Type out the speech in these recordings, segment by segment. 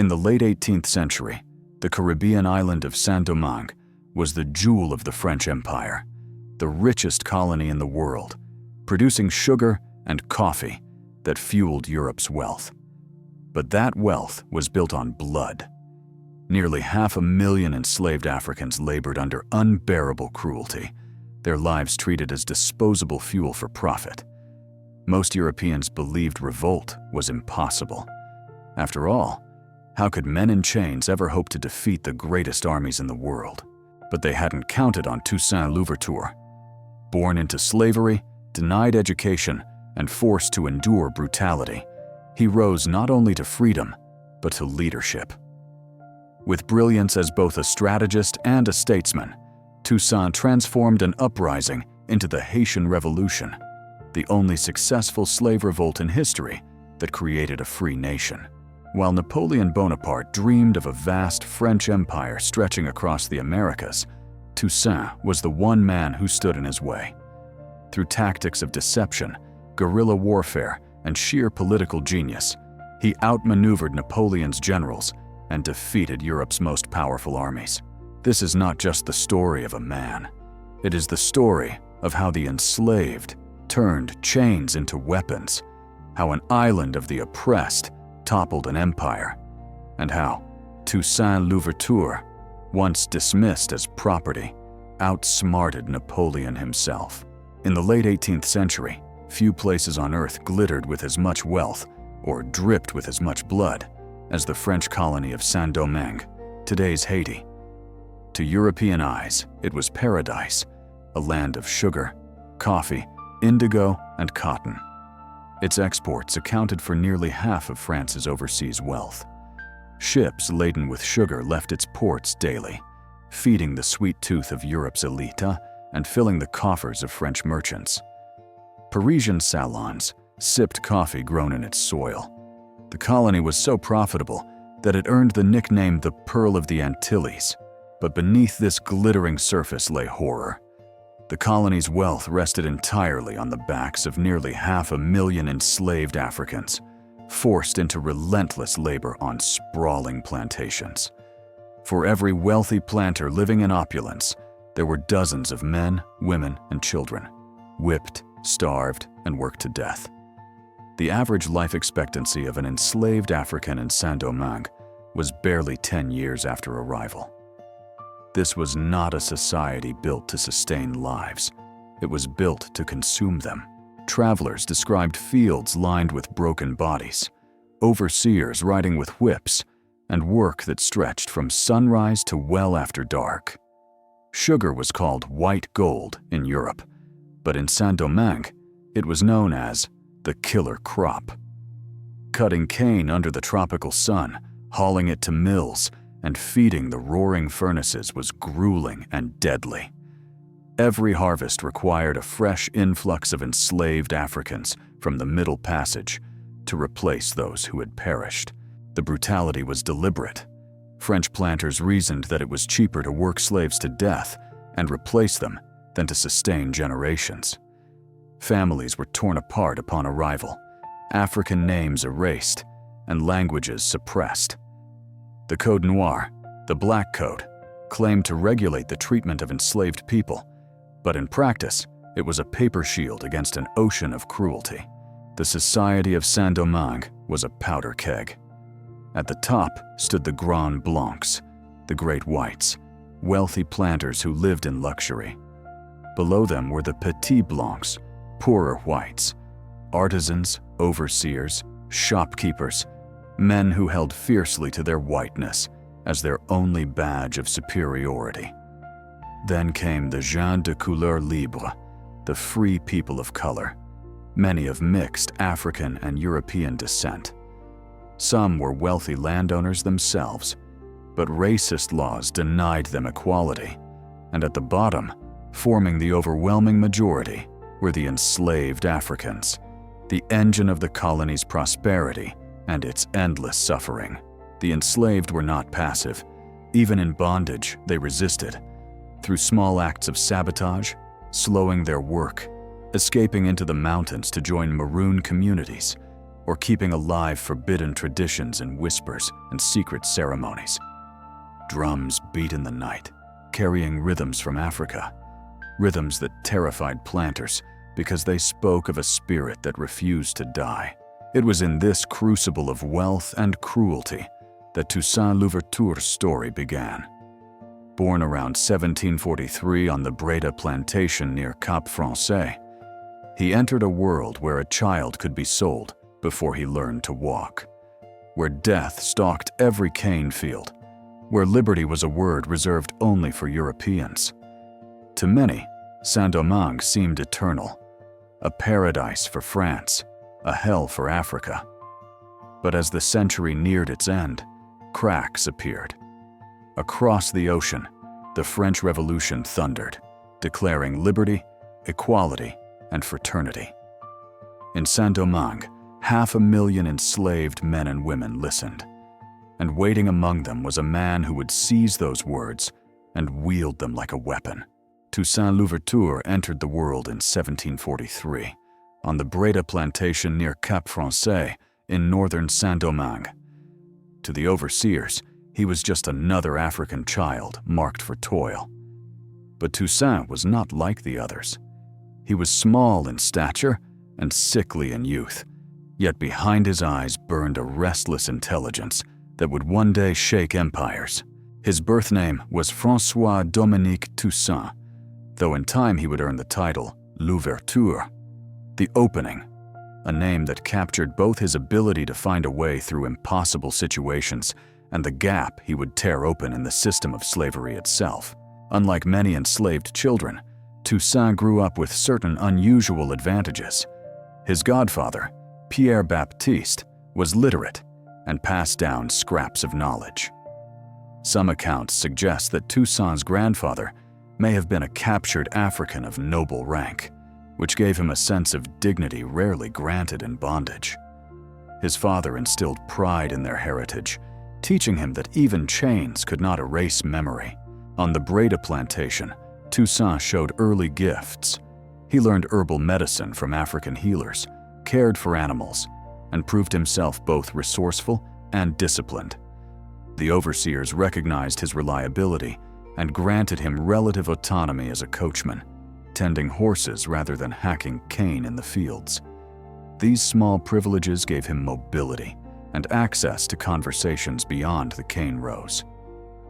In the late 18th century, the Caribbean island of Saint-Domingue was the jewel of the French Empire, the richest colony in the world, producing sugar and coffee that fueled Europe's wealth. But that wealth was built on blood. Nearly 500,000 enslaved Africans labored under unbearable cruelty, their lives treated as disposable fuel for profit. Most Europeans believed revolt was impossible. After all, how could men in chains ever hope to defeat the greatest armies in the world? But they hadn't counted on Toussaint Louverture. Born into slavery, denied education, and forced to endure brutality, he rose not only to freedom, but to leadership. With brilliance as both a strategist and a statesman, Toussaint transformed an uprising into the Haitian Revolution, the only successful slave revolt in history that created a free nation. While Napoleon Bonaparte dreamed of a vast French empire stretching across the Americas, Toussaint was the one man who stood in his way. Through tactics of deception, guerrilla warfare, and sheer political genius, he outmaneuvered Napoleon's generals and defeated Europe's most powerful armies. This is not just the story of a man. It is the story of how the enslaved turned chains into weapons, how an island of the oppressed toppled an empire, and how Toussaint Louverture, once dismissed as property, outsmarted Napoleon himself. In the late 18th century, few places on earth glittered with as much wealth or dripped with as much blood as the French colony of Saint-Domingue, today's Haiti. To European eyes, it was paradise, a land of sugar, coffee, indigo, and cotton. Its exports accounted for nearly half of France's overseas wealth. Ships laden with sugar left its ports daily, feeding the sweet tooth of Europe's elite and filling the coffers of French merchants. Parisian salons sipped coffee grown in its soil. The colony was so profitable that it earned the nickname the Pearl of the Antilles. But beneath this glittering surface lay horror. The colony's wealth rested entirely on the backs of nearly 500,000 enslaved Africans, forced into relentless labor on sprawling plantations. For every wealthy planter living in opulence, there were dozens of men, women, and children, whipped, starved, and worked to death. The average life expectancy of an enslaved African in Saint-Domingue was barely 10 years after arrival. This was not a society built to sustain lives. It was built to consume them. Travelers described fields lined with broken bodies, overseers riding with whips, and work that stretched from sunrise to well after dark. Sugar was called white gold in Europe, but in Saint-Domingue, it was known as the killer crop. Cutting cane under the tropical sun, hauling it to mills, and feeding the roaring furnaces was grueling and deadly. Every harvest required a fresh influx of enslaved Africans from the Middle Passage to replace those who had perished. The brutality was deliberate. French planters reasoned that it was cheaper to work slaves to death and replace them than to sustain generations. Families were torn apart upon arrival, African names erased, and languages suppressed. The Code Noir, the Black Code, claimed to regulate the treatment of enslaved people, but in practice, it was a paper shield against an ocean of cruelty. The Society of Saint-Domingue was a powder keg. At the top stood the Grands Blancs, the Great Whites, wealthy planters who lived in luxury. Below them were the Petits Blancs, poorer whites, artisans, overseers, shopkeepers, men who held fiercely to their whiteness as their only badge of superiority. Then came the gens de couleur libre, the free people of color, many of mixed African and European descent. Some were wealthy landowners themselves, but racist laws denied them equality, and at the bottom, forming the overwhelming majority, were the enslaved Africans, the engine of the colony's prosperity and its endless suffering. The enslaved were not passive. Even in bondage, they resisted, through small acts of sabotage, slowing their work, escaping into the mountains to join maroon communities, or keeping alive forbidden traditions in whispers and secret ceremonies. Drums beat in the night, carrying rhythms from Africa, rhythms that terrified planters because they spoke of a spirit that refused to die. It was in this crucible of wealth and cruelty that Toussaint Louverture's story began. Born around 1743 on the Breda plantation near Cap Français, he entered a world where a child could be sold before he learned to walk, where death stalked every cane field, where liberty was a word reserved only for Europeans. To many, Saint-Domingue seemed eternal, a paradise for France, a hell for Africa. But as the century neared its end, cracks appeared. Across the ocean, the French Revolution thundered, declaring liberty, equality, and fraternity. In Saint-Domingue, 500,000 enslaved men and women listened, and waiting among them was a man who would seize those words and wield them like a weapon. Toussaint Louverture entered the world in 1743, on the Breda plantation near Cap Français in northern Saint-Domingue. To the overseers, he was just another African child marked for toil. But Toussaint was not like the others. He was small in stature and sickly in youth, yet behind his eyes burned a restless intelligence that would one day shake empires. His birth name was François Dominique Toussaint, though in time he would earn the title Louverture, the opening, a name that captured both his ability to find a way through impossible situations and the gap he would tear open in the system of slavery itself. Unlike many enslaved children, Toussaint grew up with certain unusual advantages. His godfather, Pierre Baptiste, was literate and passed down scraps of knowledge. Some accounts suggest that Toussaint's grandfather may have been a captured African of noble rank, which gave him a sense of dignity rarely granted in bondage. His father instilled pride in their heritage, teaching him that even chains could not erase memory. On the Breda plantation, Toussaint showed early gifts. He learned herbal medicine from African healers, cared for animals, and proved himself both resourceful and disciplined. The overseers recognized his reliability and granted him relative autonomy as a coachman, tending horses rather than hacking cane in the fields. These small privileges gave him mobility and access to conversations beyond the cane rows.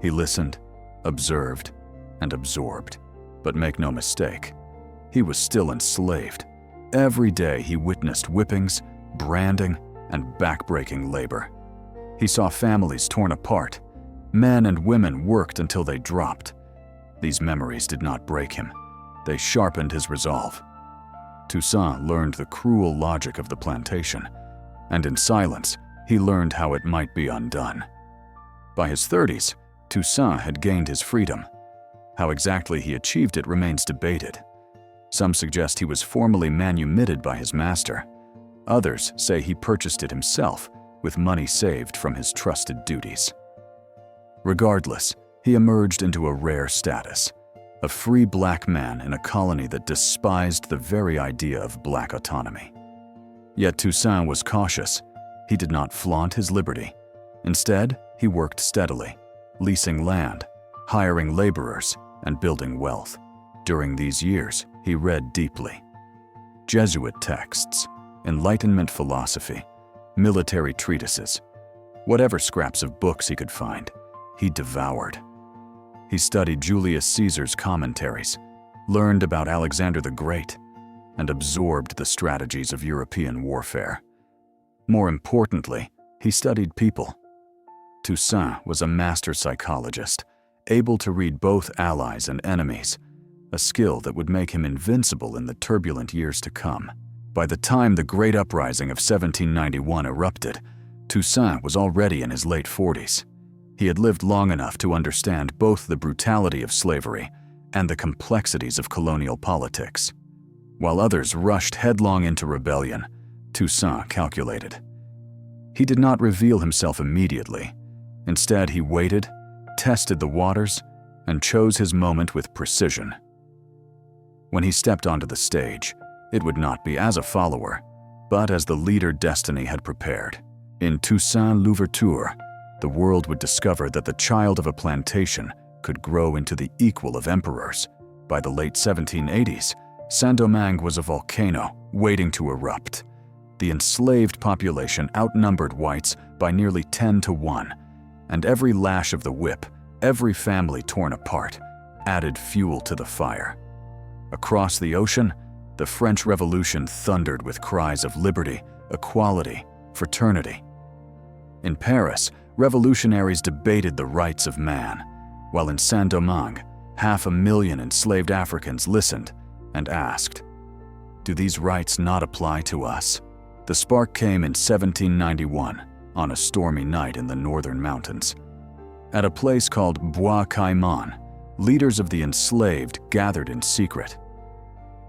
He listened, observed, and absorbed. But make no mistake, he was still enslaved. Every day he witnessed whippings, branding, and backbreaking labor. He saw families torn apart. Men and women worked until they dropped. These memories did not break him. They sharpened his resolve. Toussaint learned the cruel logic of the plantation, and in silence, he learned how it might be undone. By his 30s, Toussaint had gained his freedom. How exactly he achieved it remains debated. Some suggest he was formally manumitted by his master. Others say he purchased it himself with money saved from his trusted duties. Regardless, he emerged into a rare status, a free black man in a colony that despised the very idea of black autonomy. Yet Toussaint was cautious. He did not flaunt his liberty. Instead, he worked steadily, leasing land, hiring laborers, and building wealth. During these years, he read deeply. Jesuit texts, Enlightenment philosophy, military treatises, whatever scraps of books he could find, he devoured. He studied Julius Caesar's commentaries, learned about Alexander the Great, and absorbed the strategies of European warfare. More importantly, he studied people. Toussaint was a master psychologist, able to read both allies and enemies, a skill that would make him invincible in the turbulent years to come. By the time the Great Uprising of 1791 erupted, Toussaint was already in his late 40s. He had lived long enough to understand both the brutality of slavery and the complexities of colonial politics. While others rushed headlong into rebellion, Toussaint calculated. He did not reveal himself immediately. Instead, he waited, tested the waters, and chose his moment with precision. When he stepped onto the stage, it would not be as a follower, But as the leader destiny had prepared, in Toussaint Louverture, the world would discover that the child of a plantation could grow into the equal of emperors. By the late 1780s, Saint-Domingue was a volcano waiting to erupt. The enslaved population outnumbered whites by nearly 10 to 1, and every lash of the whip, every family torn apart, added fuel to the fire. Across the ocean, the French Revolution thundered with cries of liberty, equality, fraternity. In Paris, revolutionaries debated the rights of man, while in Saint-Domingue, 500,000 enslaved Africans listened and asked, "Do these rights not apply to us?" The spark came in 1791, on a stormy night in the northern mountains. At a place called Bois Caïman, leaders of the enslaved gathered in secret.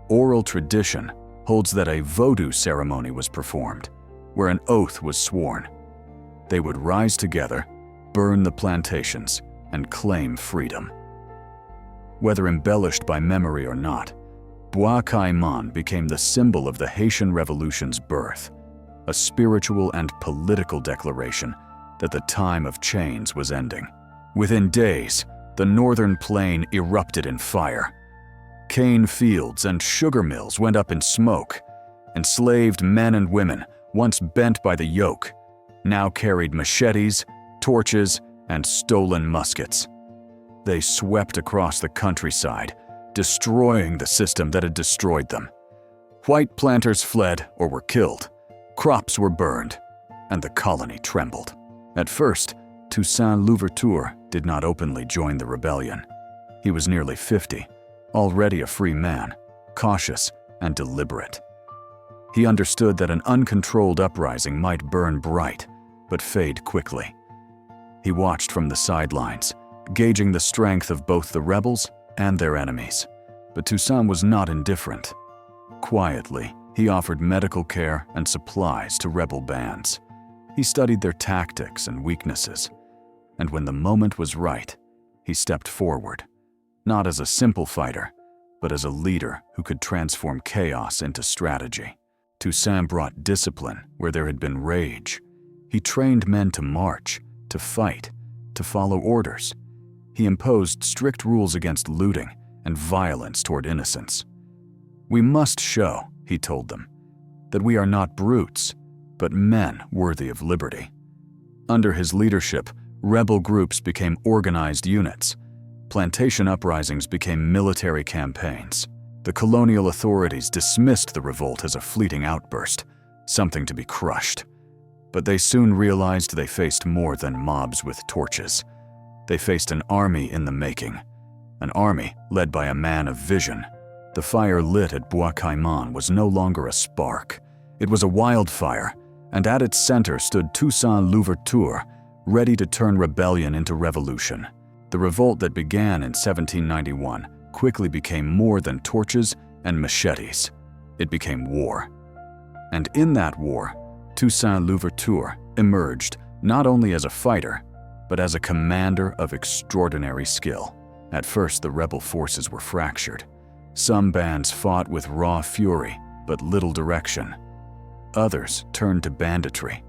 Oral tradition holds that a voodoo ceremony was performed, where an oath was sworn. They would rise together, burn the plantations, and claim freedom. Whether embellished by memory or not, Bois Caïman became the symbol of the Haitian Revolution's birth, a spiritual and political declaration that the time of chains was ending. Within days, the northern plain erupted in fire. Cane fields and sugar mills went up in smoke. Enslaved men and women, once bent by the yoke, now carried machetes, torches, and stolen muskets. They swept across the countryside, destroying the system that had destroyed them. White planters fled or were killed, crops were burned, and the colony trembled. At first, Toussaint Louverture did not openly join the rebellion. He was nearly 50, already a free man, cautious and deliberate. He understood that an uncontrolled uprising might burn bright, but fade quickly. He watched from the sidelines, gauging the strength of both the rebels and their enemies. But Toussaint was not indifferent. Quietly, he offered medical care and supplies to rebel bands. He studied their tactics and weaknesses, and when the moment was right, he stepped forward, not as a simple fighter, but as a leader who could transform chaos into strategy. Toussaint brought discipline where there had been rage. He trained men to march, to fight, to follow orders. He imposed strict rules against looting and violence toward innocents. "We must show," he told them, "that we are not brutes, but men worthy of liberty." Under his leadership, rebel groups became organized units. Plantation uprisings became military campaigns. The colonial authorities dismissed the revolt as a fleeting outburst, something to be crushed. But they soon realized they faced more than mobs with torches. They faced an army in the making, an army led by a man of vision. The fire lit at Bois Caïman was no longer a spark. It was a wildfire, and at its center stood Toussaint Louverture, ready to turn rebellion into revolution. The revolt that began in 1791 quickly became more than torches and machetes. It became war. And in that war, Toussaint Louverture emerged not only as a fighter, but as a commander of extraordinary skill. At first, the rebel forces were fractured. Some bands fought with raw fury, but little direction. Others turned to banditry.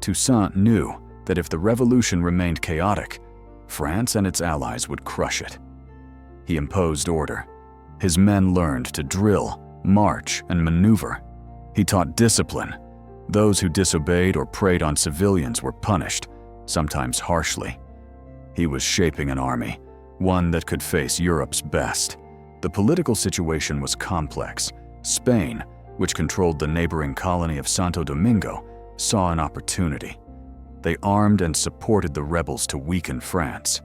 Toussaint knew that if the revolution remained chaotic, France and its allies would crush it. He imposed order. His men learned to drill, march, and maneuver. He taught discipline. Those who disobeyed or preyed on civilians were punished, sometimes harshly. He was shaping an army, one that could face Europe's best. The political situation was complex. Spain, which controlled the neighboring colony of Saint-Domingue, saw an opportunity. They armed and supported the rebels to weaken France.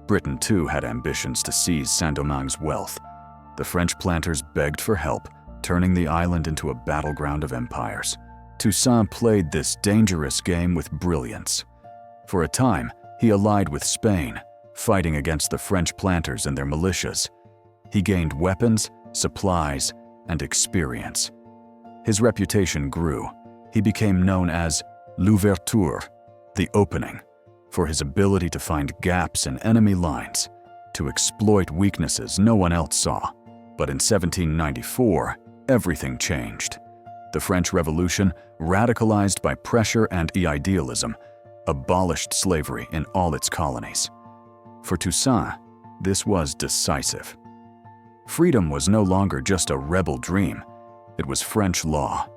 Britain, too, had ambitions to seize Saint-Domingue's wealth. The French planters begged for help, turning the island into a battleground of empires. Toussaint played this dangerous game with brilliance. For a time, he allied with Spain, fighting against the French planters and their militias. He gained weapons, supplies, and experience. His reputation grew. He became known as L'Ouverture, the opening, for his ability to find gaps in enemy lines, to exploit weaknesses no one else saw. But in 1794, everything changed. The French Revolution, radicalized by pressure and idealism, abolished slavery in all its colonies. For Toussaint, this was decisive. Freedom was no longer just a rebel dream, it was French law.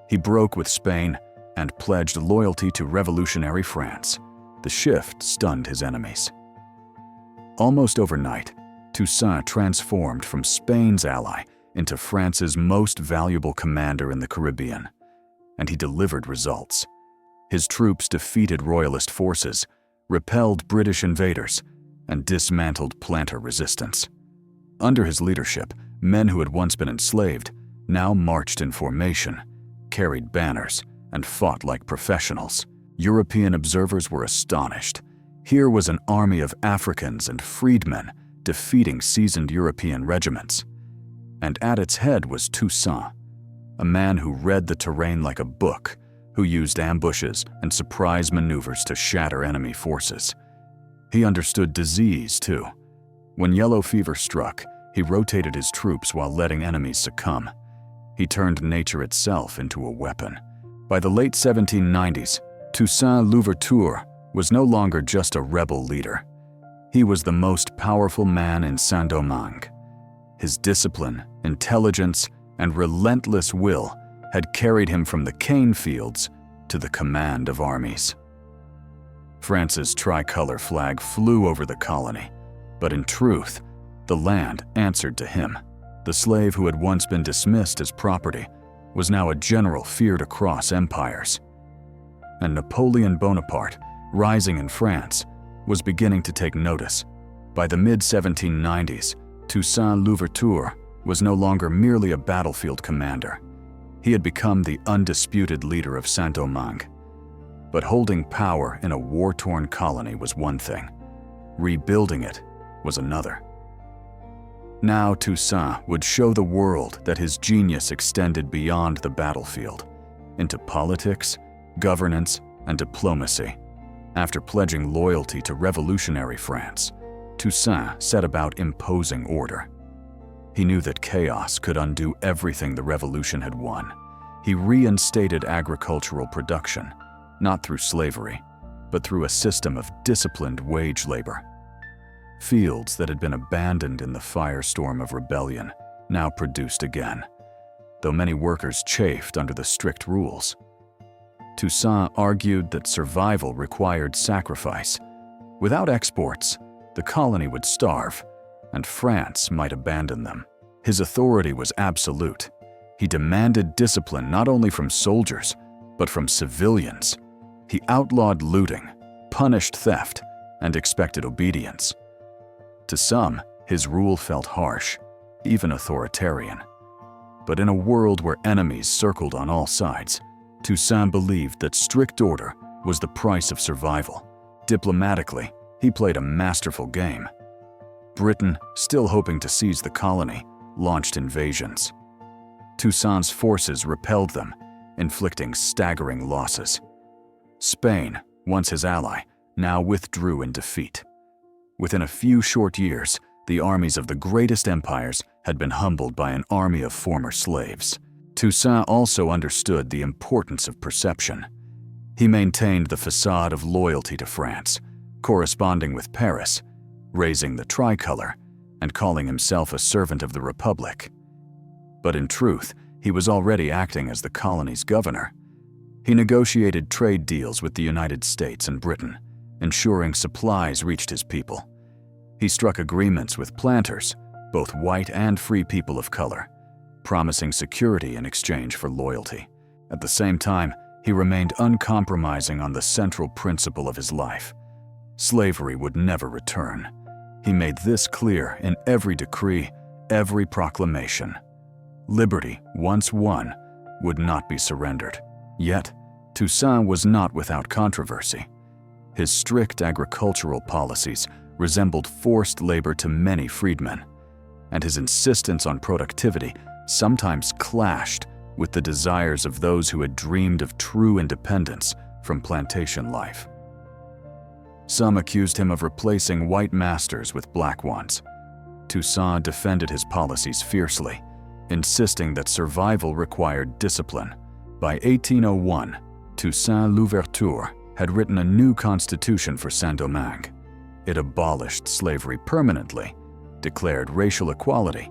He broke with Spain and pledged loyalty to revolutionary France. The shift stunned his enemies. Almost overnight, Toussaint transformed from Spain's ally into France's most valuable commander in the Caribbean, and he delivered results. His troops defeated royalist forces, repelled British invaders, and dismantled planter resistance. Under his leadership, men who had once been enslaved now marched in formation, carried banners, and fought like professionals. European observers were astonished. Here was an army of Africans and freedmen defeating seasoned European regiments. And at its head was Toussaint, a man who read the terrain like a book, who used ambushes and surprise maneuvers to shatter enemy forces. He understood disease, too. When yellow fever struck, he rotated his troops while letting enemies succumb. He turned nature itself into a weapon. By the late 1790s, Toussaint Louverture was no longer just a rebel leader. He was the most powerful man in Saint-Domingue. His discipline, intelligence, and relentless will had carried him from the cane fields to the command of armies. France's tricolor flag flew over the colony, but in truth, the land answered to him. The slave who had once been dismissed as property was now a general feared across empires. And Napoleon Bonaparte, rising in France, was beginning to take notice. By the mid-1790s, Toussaint Louverture was no longer merely a battlefield commander. He had become the undisputed leader of Saint-Domingue. But holding power in a war-torn colony was one thing. Rebuilding it was another. Now Toussaint would show the world that his genius extended beyond the battlefield, into politics, governance, and diplomacy. After pledging loyalty to revolutionary France, Toussaint set about imposing order. He knew that chaos could undo everything the revolution had won. He reinstated agricultural production, not through slavery, but through a system of disciplined wage labor. Fields that had been abandoned in the firestorm of rebellion now produced again, though many workers chafed under the strict rules. Toussaint argued that survival required sacrifice. Without exports, the colony would starve, and France might abandon them. His authority was absolute. He demanded discipline not only from soldiers, but from civilians. He outlawed looting, punished theft, and expected obedience. To some, his rule felt harsh, even authoritarian. But in a world where enemies circled on all sides, Toussaint believed that strict order was the price of survival. Diplomatically, he played a masterful game. Britain, still hoping to seize the colony, launched invasions. Toussaint's forces repelled them, inflicting staggering losses. Spain, once his ally, now withdrew in defeat. Within a few short years, the armies of the greatest empires had been humbled by an army of former slaves. Toussaint also understood the importance of perception. He maintained the facade of loyalty to France, corresponding with Paris, raising the tricolor, and calling himself a servant of the Republic. But in truth, he was already acting as the colony's governor. He negotiated trade deals with the United States and Britain, ensuring supplies reached his people. He struck agreements with planters, both white and free people of color, promising security in exchange for loyalty. At the same time, he remained uncompromising on the central principle of his life. Slavery would never return. He made this clear in every decree, every proclamation. Liberty, once won, would not be surrendered. Yet, Toussaint was not without controversy. His strict agricultural policies resembled forced labor to many freedmen, and his insistence on productivity sometimes clashed with the desires of those who had dreamed of true independence from plantation life. Some accused him of replacing white masters with black ones. Toussaint defended his policies fiercely, insisting that survival required discipline, By 1801, Toussaint Louverture had written a new constitution for Saint-Domingue. It abolished slavery permanently, declared racial equality,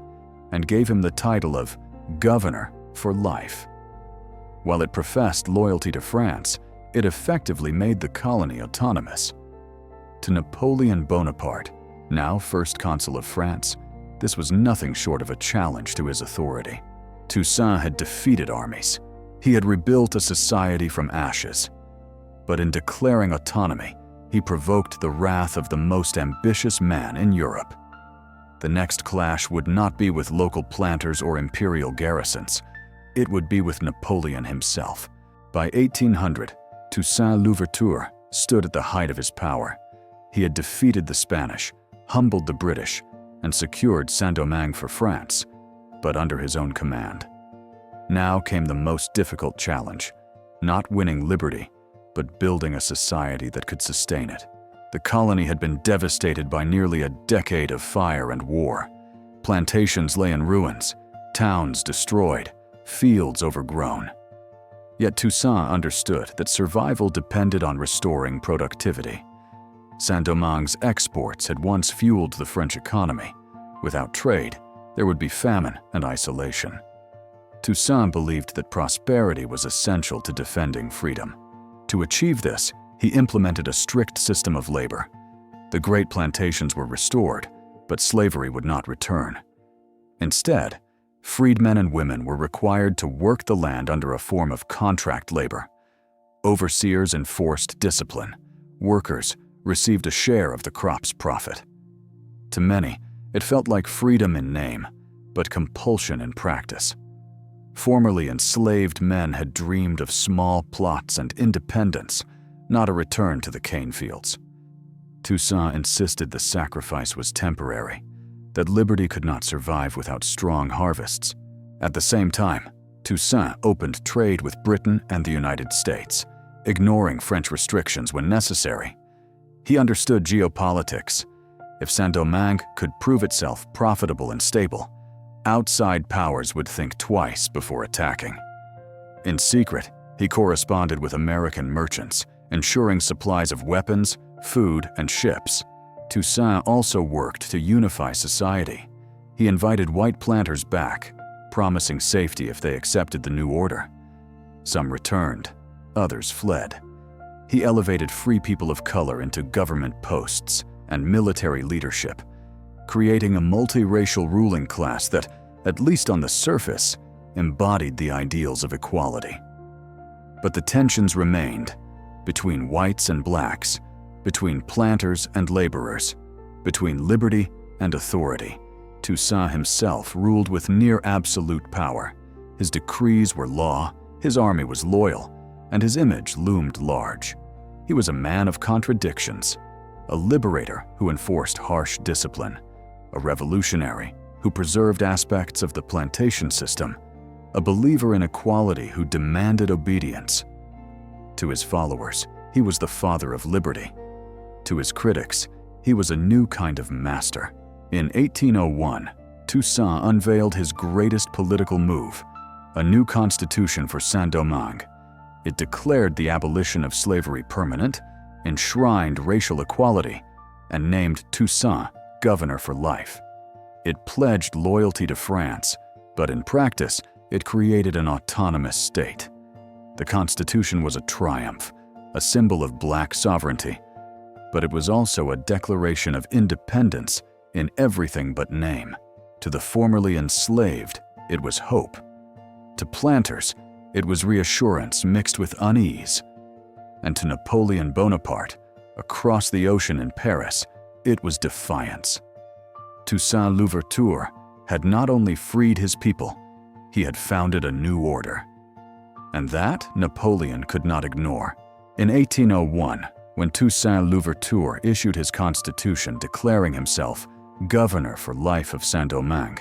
and gave him the title of governor for life. While it professed loyalty to France, it effectively made the colony autonomous. To Napoleon Bonaparte, now First Consul of France, this was nothing short of a challenge to his authority. Toussaint had defeated armies. He had rebuilt a society from ashes. But in declaring autonomy, he provoked the wrath of the most ambitious man in Europe. The next clash would not be with local planters or imperial garrisons. It would be with Napoleon himself. By 1800, Toussaint Louverture stood at the height of his power. He had defeated the Spanish, humbled the British, and secured Saint-Domingue for France, but under his own command. Now came the most difficult challenge, not winning liberty, but building a society that could sustain it. The colony had been devastated by nearly a decade of fire and war. Plantations lay in ruins, towns destroyed, fields overgrown. Yet Toussaint understood that survival depended on restoring productivity. Saint-Domingue's exports had once fueled the French economy. Without trade, there would be famine and isolation. Toussaint believed that prosperity was essential to defending freedom. To achieve this, he implemented a strict system of labor. The great plantations were restored, but slavery would not return. Instead, freedmen and women were required to work the land under a form of contract labor. Overseers enforced discipline. Workers received a share of the crop's profit. To many, it felt like freedom in name, but compulsion in practice. Formerly enslaved men had dreamed of small plots and independence, not a return to the cane fields. Toussaint insisted the sacrifice was temporary, that liberty could not survive without strong harvests. At the same time, Toussaint opened trade with Britain and the United States, ignoring French restrictions when necessary. He understood geopolitics. If Saint-Domingue could prove itself profitable and stable, outside powers would think twice before attacking. In secret, he corresponded with American merchants, ensuring supplies of weapons, food, and ships. Toussaint also worked to unify society. He invited white planters back, promising safety if they accepted the new order. Some returned, others fled. He elevated free people of color into government posts and military leadership, creating a multiracial ruling class that, at least on the surface, embodied the ideals of equality. But the tensions remained, between whites and blacks, between planters and laborers, between liberty and authority. Toussaint himself ruled with near absolute power. His decrees were law, his army was loyal, and his image loomed large. He was a man of contradictions, a liberator who enforced harsh discipline, a revolutionary who preserved aspects of the plantation system, a believer in equality who demanded obedience. To his followers, he was the father of liberty. To his critics, he was a new kind of master. In 1801, Toussaint unveiled his greatest political move, a new constitution for Saint-Domingue. It declared the abolition of slavery permanent, enshrined racial equality, and named Toussaint governor for life. It pledged loyalty to France, but in practice, it created an autonomous state. The Constitution was a triumph, a symbol of black sovereignty, but it was also a declaration of independence in everything but name. To the formerly enslaved, it was hope. To planters, it was reassurance mixed with unease. And to Napoleon Bonaparte, across the ocean in Paris, it was defiance. Toussaint Louverture had not only freed his people, he had founded a new order. And that Napoleon could not ignore. In 1801, when Toussaint Louverture issued his constitution declaring himself governor for life of Saint-Domingue,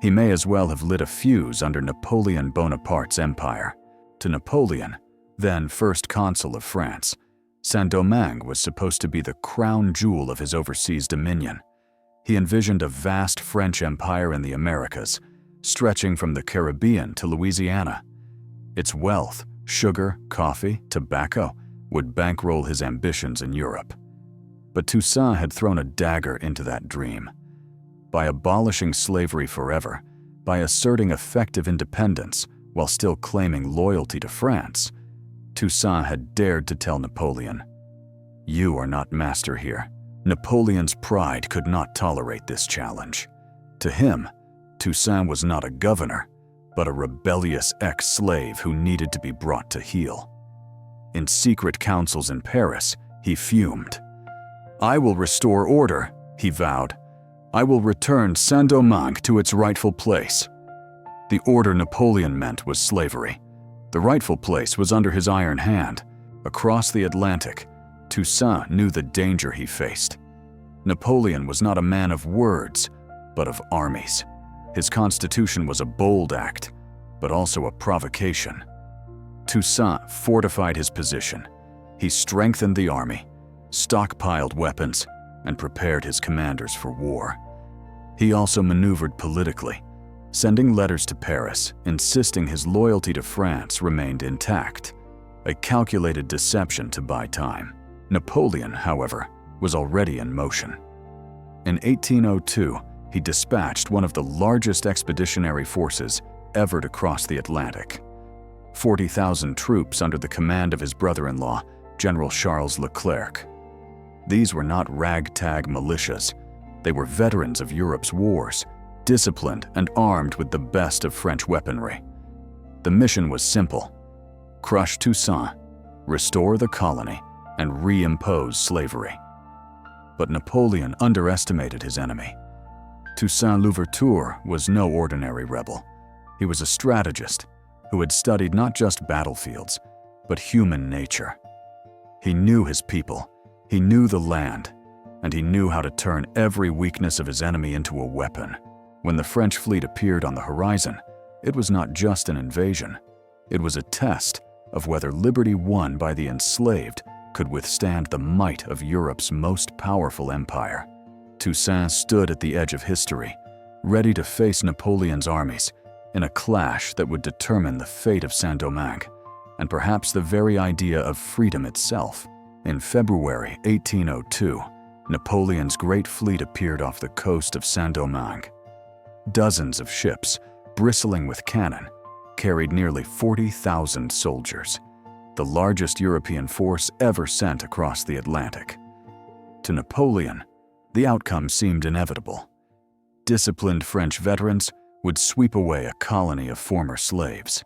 he may as well have lit a fuse under Napoleon Bonaparte's empire. To Napoleon, then First Consul of France, Saint-Domingue was supposed to be the crown jewel of his overseas dominion. He envisioned a vast French empire in the Americas, stretching from the Caribbean to Louisiana. Its wealth, sugar, coffee, tobacco, would bankroll his ambitions in Europe. But Toussaint had thrown a dagger into that dream. By abolishing slavery forever, by asserting effective independence while still claiming loyalty to France, Toussaint had dared to tell Napoleon, "You are not master here." Napoleon's pride could not tolerate this challenge. To him, Toussaint was not a governor, but a rebellious ex-slave who needed to be brought to heel. In secret councils in Paris, he fumed. "I will restore order," he vowed. "I will return Saint-Domingue to its rightful place." The order Napoleon meant was slavery. The rightful place was under his iron hand. Across the Atlantic, Toussaint knew the danger he faced. Napoleon was not a man of words, but of armies. His constitution was a bold act, but also a provocation. Toussaint fortified his position. He strengthened the army, stockpiled weapons, and prepared his commanders for war. He also maneuvered politically, sending letters to Paris insisting his loyalty to France remained intact, a calculated deception to buy time. Napoleon, however, was already in motion. In 1802, he dispatched one of the largest expeditionary forces ever to cross the Atlantic. 40,000 troops under the command of his brother-in-law, General Charles Leclerc. These were not ragtag militias. They were veterans of Europe's wars, disciplined and armed with the best of French weaponry. The mission was simple: crush Toussaint, restore the colony, and reimpose slavery. But Napoleon underestimated his enemy. Toussaint Louverture was no ordinary rebel. He was a strategist who had studied not just battlefields, but human nature. He knew his people, he knew the land, and he knew how to turn every weakness of his enemy into a weapon. When the French fleet appeared on the horizon, it was not just an invasion. It was a test of whether liberty won by the enslaved could withstand the might of Europe's most powerful empire. Toussaint stood at the edge of history, ready to face Napoleon's armies in a clash that would determine the fate of Saint-Domingue, and perhaps the very idea of freedom itself. In February 1802, Napoleon's great fleet appeared off the coast of Saint-Domingue. Dozens of ships, bristling with cannon, carried nearly 40,000 soldiers, the largest European force ever sent across the Atlantic. To Napoleon, the outcome seemed inevitable. Disciplined French veterans would sweep away a colony of former slaves.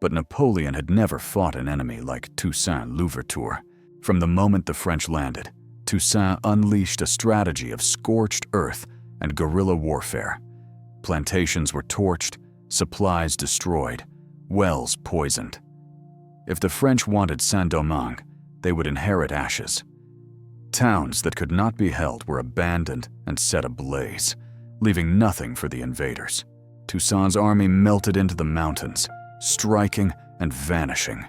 But Napoleon had never fought an enemy like Toussaint Louverture. From the moment the French landed, Toussaint unleashed a strategy of scorched earth and guerrilla warfare. Plantations were torched, supplies destroyed, wells poisoned. If the French wanted Saint-Domingue, they would inherit ashes. Towns that could not be held were abandoned and set ablaze, leaving nothing for the invaders. Toussaint's army melted into the mountains, striking and vanishing.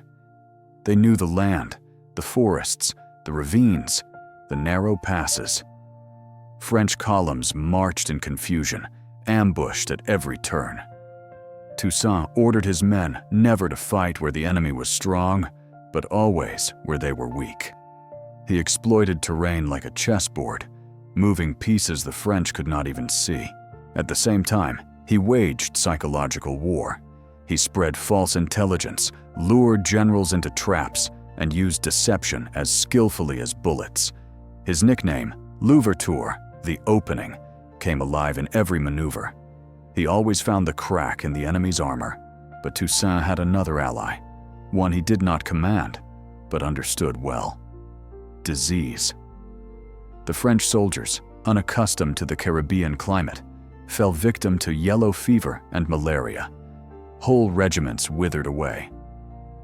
They knew the land, the forests, the ravines, the narrow passes. French columns marched in confusion, ambushed at every turn. Toussaint ordered his men never to fight where the enemy was strong, but always where they were weak. He exploited terrain like a chessboard, moving pieces the French could not even see. At the same time, he waged psychological war. He spread false intelligence, lured generals into traps, and used deception as skillfully as bullets. His nickname, Louverture, the opening, came alive in every maneuver. He always found the crack in the enemy's armor, but Toussaint had another ally, one he did not command, but understood well: disease. The French soldiers, unaccustomed to the Caribbean climate, fell victim to yellow fever and malaria. Whole regiments withered away.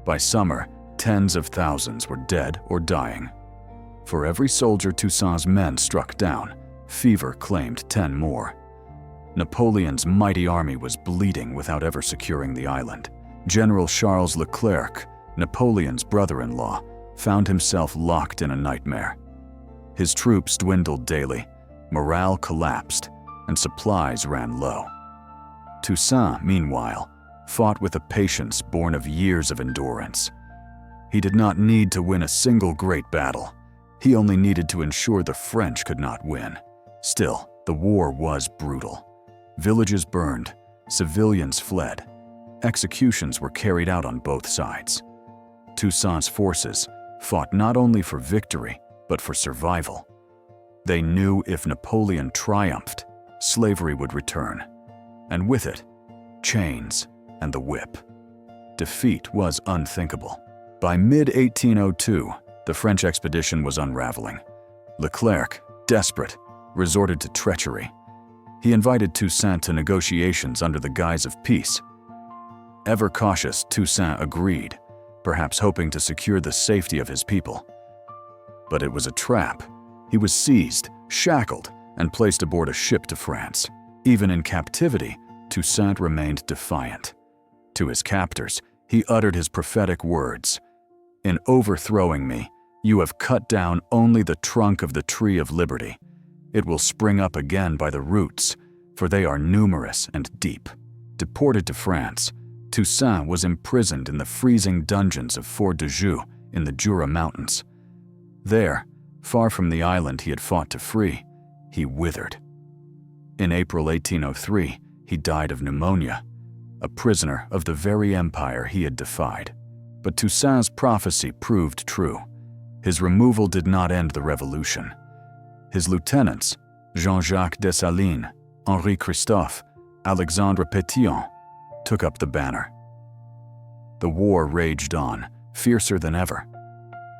By summer, tens of thousands were dead or dying. For every soldier Toussaint's men struck down, fever claimed 10 more. Napoleon's mighty army was bleeding without ever securing the island. General Charles Leclerc, Napoleon's brother-in-law, found himself locked in a nightmare. His troops dwindled daily, morale collapsed, and supplies ran low. Toussaint, meanwhile, fought with a patience born of years of endurance. He did not need to win a single great battle. He only needed to ensure the French could not win. Still, the war was brutal. Villages burned, civilians fled. Executions were carried out on both sides. Toussaint's forces fought not only for victory, but for survival. They knew if Napoleon triumphed, slavery would return, and with it, chains and the whip. Defeat was unthinkable. By mid-1802, the French expedition was unraveling. Leclerc, desperate, resorted to treachery. He invited Toussaint to negotiations under the guise of peace. Ever cautious, Toussaint agreed, perhaps hoping to secure the safety of his people. But it was a trap. He was seized, shackled, and placed aboard a ship to France. Even in captivity, Toussaint remained defiant. To his captors, he uttered his prophetic words, "In overthrowing me, you have cut down only the trunk of the tree of liberty. It will spring up again by the roots, for they are numerous and deep." Deported to France, Toussaint was imprisoned in the freezing dungeons of Fort de Joux in the Jura Mountains. There, far from the island he had fought to free, he withered. In April 1803, he died of pneumonia, a prisoner of the very empire he had defied. But Toussaint's prophecy proved true. His removal did not end the revolution. His lieutenants, Jean-Jacques Dessalines, Henri Christophe, Alexandre Pétion, took up the banner. The war raged on, fiercer than ever.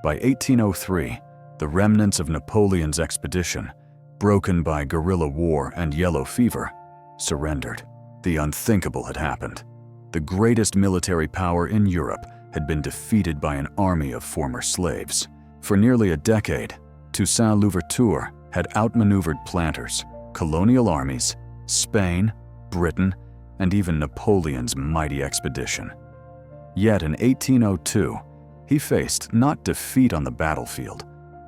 By 1803, the remnants of Napoleon's expedition, broken by guerrilla war and yellow fever, surrendered. The unthinkable had happened. The greatest military power in Europe had been defeated by an army of former slaves. For nearly a decade, Toussaint Louverture had outmaneuvered planters, colonial armies, Spain, Britain, and even Napoleon's mighty expedition. Yet in 1802, he faced not defeat on the battlefield,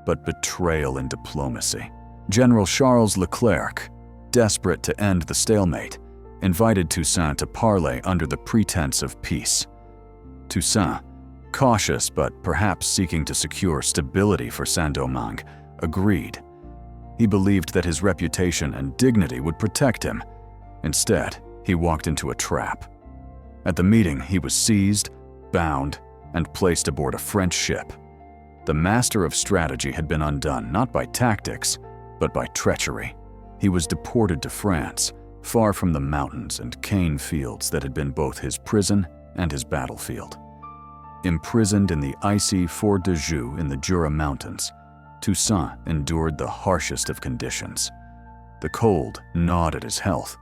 but betrayal in diplomacy. General Charles Leclerc, desperate to end the stalemate, invited Toussaint to parley under the pretense of peace. Toussaint, cautious but perhaps seeking to secure stability for Saint-Domingue, agreed. He believed that his reputation and dignity would protect him. Instead, he walked into a trap. At the meeting, he was seized, bound, and placed aboard a French ship. The master of strategy had been undone not by tactics, but by treachery. He was deported to France, far from the mountains and cane fields that had been both his prison and his battlefield. Imprisoned in the icy Fort de Joux in the Jura Mountains, Toussaint endured the harshest of conditions. The cold gnawed at his health.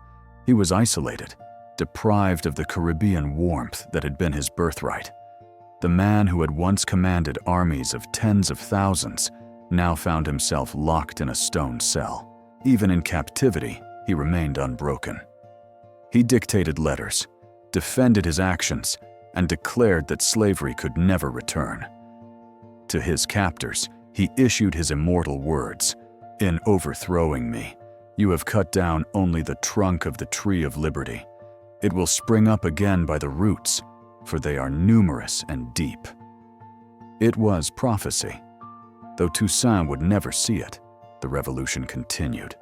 He was isolated, deprived of the Caribbean warmth that had been his birthright. The man who had once commanded armies of tens of thousands now found himself locked in a stone cell. Even in captivity, he remained unbroken. He dictated letters, defended his actions, and declared that slavery could never return. To his captors, he issued his immortal words, "In overthrowing me, you have cut down only the trunk of the tree of liberty. It will spring up again by the roots, for they are numerous and deep." It was prophecy. Though Toussaint would never see it, the revolution continued.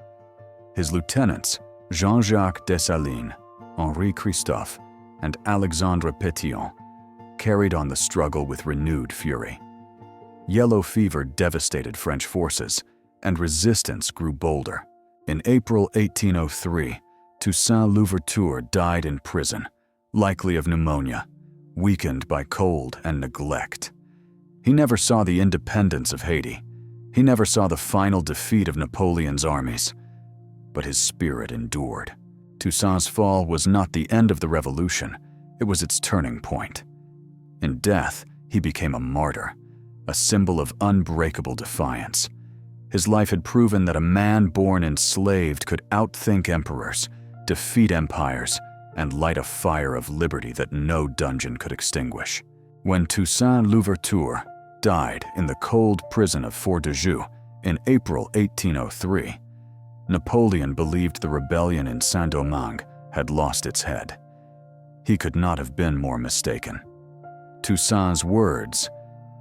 His lieutenants, Jean-Jacques Dessalines, Henri Christophe, and Alexandre Pétion, carried on the struggle with renewed fury. Yellow fever devastated French forces, and resistance grew bolder. In April 1803, Toussaint Louverture died in prison, likely of pneumonia, weakened by cold and neglect. He never saw the independence of Haiti. He never saw the final defeat of Napoleon's armies. But his spirit endured. Toussaint's fall was not the end of the revolution, it was its turning point. In death, he became a martyr, a symbol of unbreakable defiance. His life had proven that a man born enslaved could outthink emperors, defeat empires, and light a fire of liberty that no dungeon could extinguish. When Toussaint Louverture died in the cold prison of Fort de Joux in April 1803, Napoleon believed the rebellion in Saint-Domingue had lost its head. He could not have been more mistaken. Toussaint's words,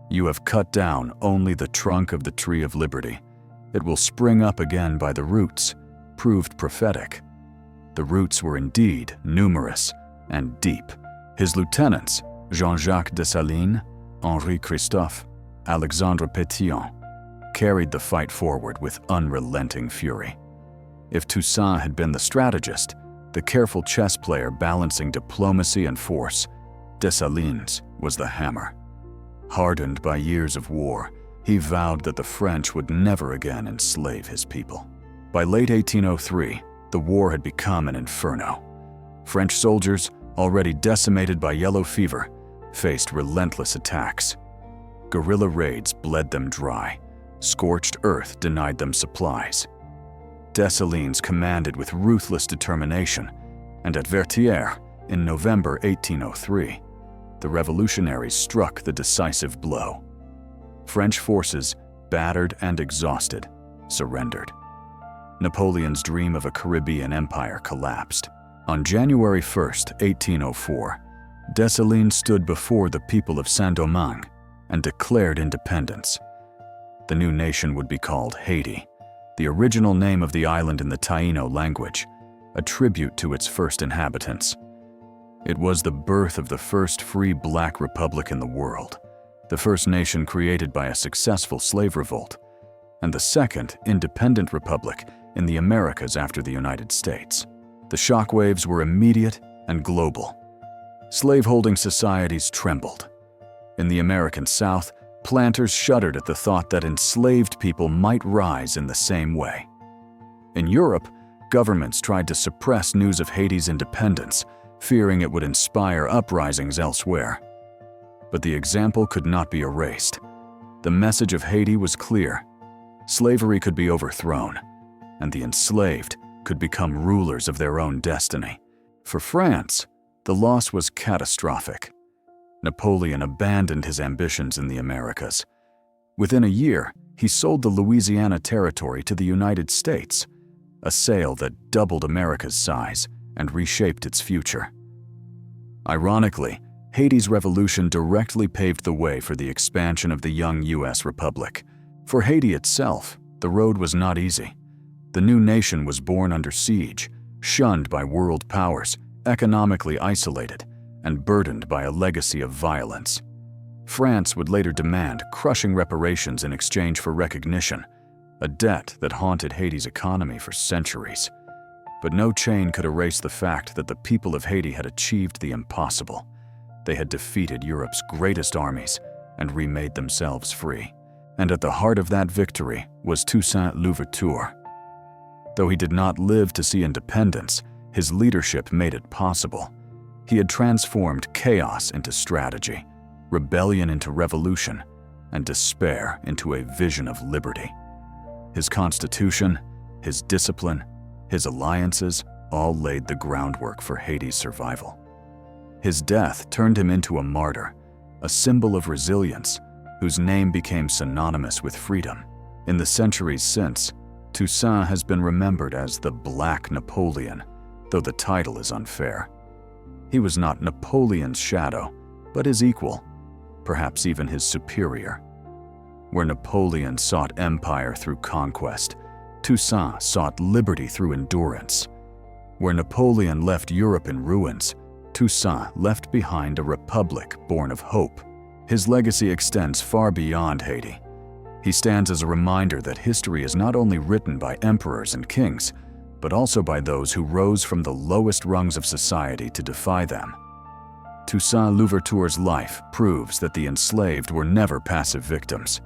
"You have cut down only the trunk of the tree of liberty. It will spring up again by the roots," proved prophetic. The roots were indeed numerous and deep. His lieutenants, Jean-Jacques Dessalines, Henri Christophe, Alexandre Pétion, carried the fight forward with unrelenting fury. If Toussaint had been the strategist, the careful chess player balancing diplomacy and force, Dessalines was the hammer. Hardened by years of war, he vowed that the French would never again enslave his people. By late 1803, the war had become an inferno. French soldiers, already decimated by yellow fever, faced relentless attacks. Guerrilla raids bled them dry. Scorched earth denied them supplies. Dessalines commanded with ruthless determination, and at Vertières, in November 1803, the revolutionaries struck the decisive blow. French forces, battered and exhausted, surrendered. Napoleon's dream of a Caribbean empire collapsed. On January 1, 1804, Dessalines stood before the people of Saint-Domingue and declared independence. The new nation would be called Haiti, the original name of the island in the Taino language, a tribute to its first inhabitants. It was the birth of the first free black republic in the world, the first nation created by a successful slave revolt, and the second independent republic in the Americas after the United States. The shockwaves were immediate and global. Slaveholding societies trembled. In the American South, planters shuddered at the thought that enslaved people might rise in the same way. In Europe, governments tried to suppress news of Haiti's independence, fearing it would inspire uprisings elsewhere. But the example could not be erased. The message of Haiti was clear. Slavery could be overthrown, and the enslaved could become rulers of their own destiny. For France, the loss was catastrophic. Napoleon abandoned his ambitions in the Americas. Within a year, he sold the Louisiana Territory to the United States, a sale that doubled America's size and reshaped its future. Ironically, Haiti's revolution directly paved the way for the expansion of the young U.S. Republic. For Haiti itself, the road was not easy. The new nation was born under siege, shunned by world powers, economically isolated, and burdened by a legacy of violence. France would later demand crushing reparations in exchange for recognition, a debt that haunted Haiti's economy for centuries. But no chain could erase the fact that the people of Haiti had achieved the impossible. They had defeated Europe's greatest armies and remade themselves free. And at the heart of that victory was Toussaint Louverture. Though he did not live to see independence, his leadership made it possible. He had transformed chaos into strategy, rebellion into revolution, and despair into a vision of liberty. His constitution, his discipline, his alliances all laid the groundwork for Haiti's survival. His death turned him into a martyr, a symbol of resilience, whose name became synonymous with freedom. In the centuries since, Toussaint has been remembered as the Black Napoleon, though the title is unfair. He was not Napoleon's shadow, but his equal, perhaps even his superior. Where Napoleon sought empire through conquest, Toussaint sought liberty through endurance. Where Napoleon left Europe in ruins, Toussaint left behind a republic born of hope. His legacy extends far beyond Haiti. He stands as a reminder that history is not only written by emperors and kings, but also by those who rose from the lowest rungs of society to defy them. Toussaint Louverture's life proves that the enslaved were never passive victims.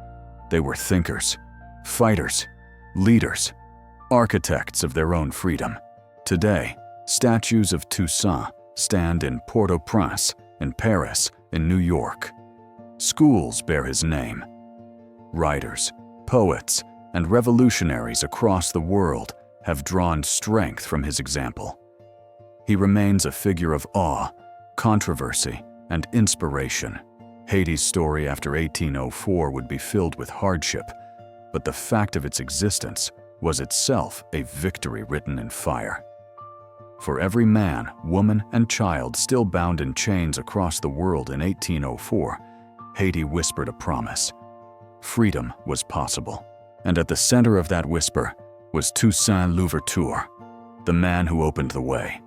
They were thinkers, fighters, leaders, architects of their own freedom. Today, statues of Toussaint stand in Port-au-Prince, in Paris, in New York. Schools bear his name. Writers, poets, and revolutionaries across the world have drawn strength from his example. He remains a figure of awe, controversy, and inspiration. Haiti's story after 1804 would be filled with hardship, but the fact of its existence was itself a victory written in fire. For every man, woman, and child still bound in chains across the world in 1804, Haiti whispered a promise. Freedom was possible. And at the center of that whisper was Toussaint Louverture, the man who opened the way.